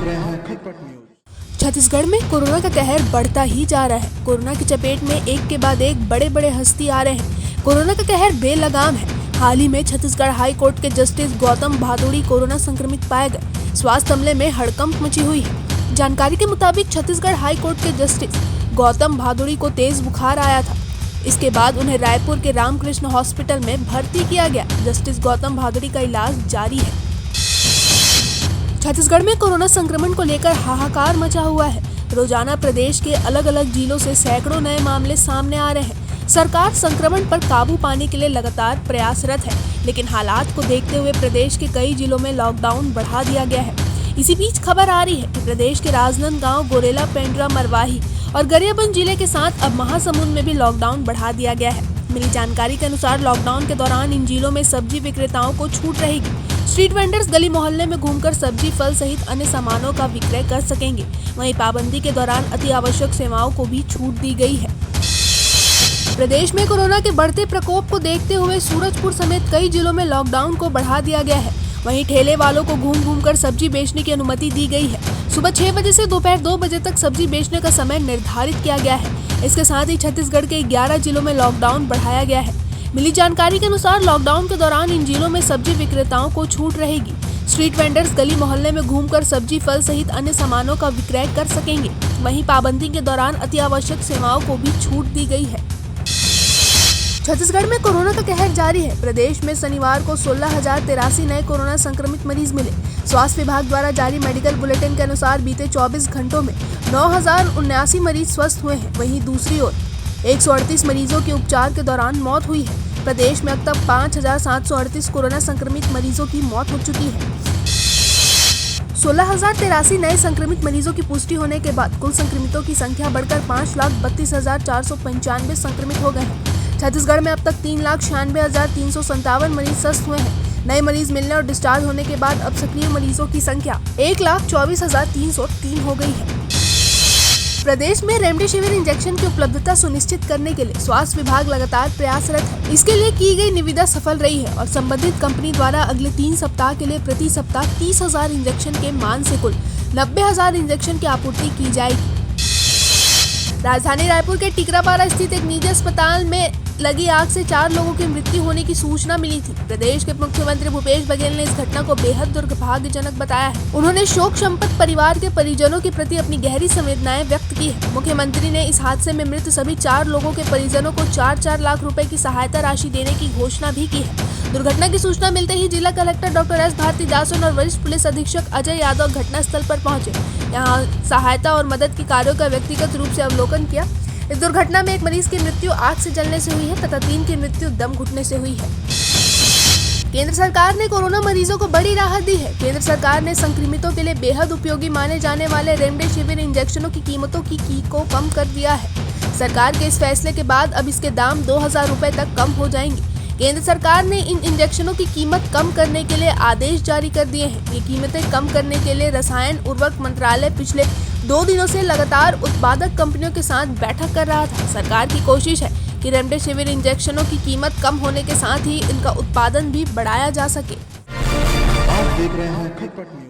रहे हैं खटपट न्यूज। छत्तीसगढ़ में कोरोना का कहर बढ़ता ही जा रहा है। कोरोना की चपेट में एक के बाद एक बड़े बड़े हस्ती आ रहे हैं। कोरोना का कहर बेलगाम है। हाल ही में छत्तीसगढ़ हाई कोर्ट के जस्टिस गौतम भादुड़ी कोरोना संक्रमित पाए गए। स्वास्थ्य अमले में हड़कंप मची हुई है। जानकारी के मुताबिक छत्तीसगढ़ हाई कोर्ट के जस्टिस गौतम भादुड़ी को तेज बुखार आया था। इसके बाद उन्हें रायपुर के रामकृष्ण हॉस्पिटल में भर्ती किया गया। जस्टिस गौतम भादुड़ी का इलाज जारी है। छत्तीसगढ़ में कोरोना संक्रमण को लेकर हाहाकार मचा हुआ है। रोजाना प्रदेश के अलग अलग जिलों से सैकड़ों नए मामले सामने आ रहे हैं। सरकार संक्रमण पर काबू पाने के लिए लगातार प्रयासरत है, लेकिन हालात को देखते हुए प्रदेश के कई जिलों में लॉकडाउन बढ़ा दिया गया है। इसी बीच खबर आ रही है कि प्रदेश के राजनांदगांव, गोरेला, पेंड्रा, मरवाही और गरियाबंद जिले के साथ अब महासमुंद में भी लॉकडाउन बढ़ा दिया गया है। मिली जानकारी के अनुसार लॉकडाउन के दौरान इन जिलों में सब्जी विक्रेताओं को छूट रहेगी। स्ट्रीट वेंडर्स गली मोहल्ले में घूमकर सब्जी, फल सहित अन्य सामानों का विक्रय कर सकेंगे। वहीं पाबंदी के दौरान अति आवश्यक सेवाओं को भी छूट दी गई है। प्रदेश में कोरोना के बढ़ते प्रकोप को देखते हुए सूरजपुर समेत कई जिलों में लॉकडाउन को बढ़ा दिया गया है। वहीं ठेले वालों को घूम घूम कर सब्जी बेचने की अनुमति दी गई है। सुबह 6 बजे से दोपहर 2 बजे तक सब्जी बेचने का समय निर्धारित किया गया है। इसके साथ ही छत्तीसगढ़ के 11 जिलों में लॉकडाउन बढ़ाया गया है। मिली जानकारी के अनुसार लॉकडाउन के दौरान इन जिलों में सब्जी विक्रेताओं को छूट रहेगी। स्ट्रीट वेंडर्स गली मोहल्ले में घूमकर सब्जी, फल सहित अन्य सामानों का विक्रय कर सकेंगे। वहीं पाबंदी के दौरान अति आवश्यक सेवाओं को भी छूट दी गई है। छत्तीसगढ़ में कोरोना का कहर जारी है। प्रदेश में शनिवार को 16,083 नए कोरोना संक्रमित मरीज मिले। स्वास्थ्य विभाग द्वारा जारी मेडिकल बुलेटिन के अनुसार बीते 24 घंटों में 9,079 मरीज स्वस्थ हुए हैं। वहीं दूसरी ओर 138 मरीजों के उपचार के दौरान मौत हुई है। प्रदेश में अब तक 5,738 कोरोना संक्रमित मरीजों की मौत हो चुकी है। 16,083 नए संक्रमित मरीजों की पुष्टि होने के बाद कुल संक्रमितों की संख्या बढ़कर 5,32,495 संक्रमित हो गए हैं। छत्तीसगढ़ में अब तक 3,96,357 मरीज स्वस्थ हुए हैं। नए मरीज मिलने और डिस्चार्ज होने के बाद अब सक्रिय मरीजों की संख्या 1,24,303 हो गई है। प्रदेश में रेमडेसिविर इंजेक्शन की उपलब्धता सुनिश्चित करने के लिए स्वास्थ्य विभाग लगातार प्रयासरत है। इसके लिए की गई निविदा सफल रही है और संबंधित कंपनी द्वारा अगले 3 सप्ताह के लिए प्रति सप्ताह 30,000 इंजेक्शन के मान से कुल 90,000 इंजेक्शन की आपूर्ति की जाएगी। राजधानी रायपुर के टिकरापारा स्थित एक निजी अस्पताल में लगी आग से 4 लोगों की मृत्यु होने की सूचना मिली थी। प्रदेश के मुख्यमंत्री भूपेश बघेल ने इस घटना को बेहद दुर्भाग्यजनक बताया है। उन्होंने शोक संतप्त परिवार के परिजनों के प्रति अपनी गहरी संवेदनाएं व्यक्त की है। मुख्यमंत्री ने इस हादसे में मृत सभी 4 लोगों के परिजनों को 4-4 लाख रुपए की सहायता राशि देने की घोषणा भी की है। दुर्घटना की सूचना मिलते ही जिला कलेक्टर डॉक्टर एस भारतीदासन और वरिष्ठ पुलिस अधीक्षक अजय यादव घटनास्थल पर पहुंचे। यहाँ सहायता और मदद के कार्यों का व्यक्तिगत रूप से अवलोकन किया। इस दुर्घटना में एक मरीज की मृत्यु आग से जलने से हुई है तथा 3 की मृत्यु दम घुटने से हुई है। केंद्र सरकार ने कोरोना मरीजों को बड़ी राहत दी है। केंद्र सरकार ने संक्रमितों के लिए बेहद उपयोगी माने जाने वाले रेमडेसिविर इंजेक्शनों की कीमतों को कम कर दिया है। सरकार के इस फैसले के बाद अब इसके दाम 2,000 रुपए तक कम हो जाएंगे। केंद्र सरकार ने इन इंजेक्शनों की कीमत कम करने के लिए आदेश जारी कर दिए हैं। ये कीमतें कम करने के लिए रसायन उर्वरक मंत्रालय पिछले 2 दिनों से लगातार उत्पादक कंपनियों के साथ बैठक कर रहा था। सरकार की कोशिश है कि रेमडेसिविर इंजेक्शनों की कीमत कम होने के साथ ही इनका उत्पादन भी बढ़ाया जा सके। आप देख रहे हैं खटपट न्यूज।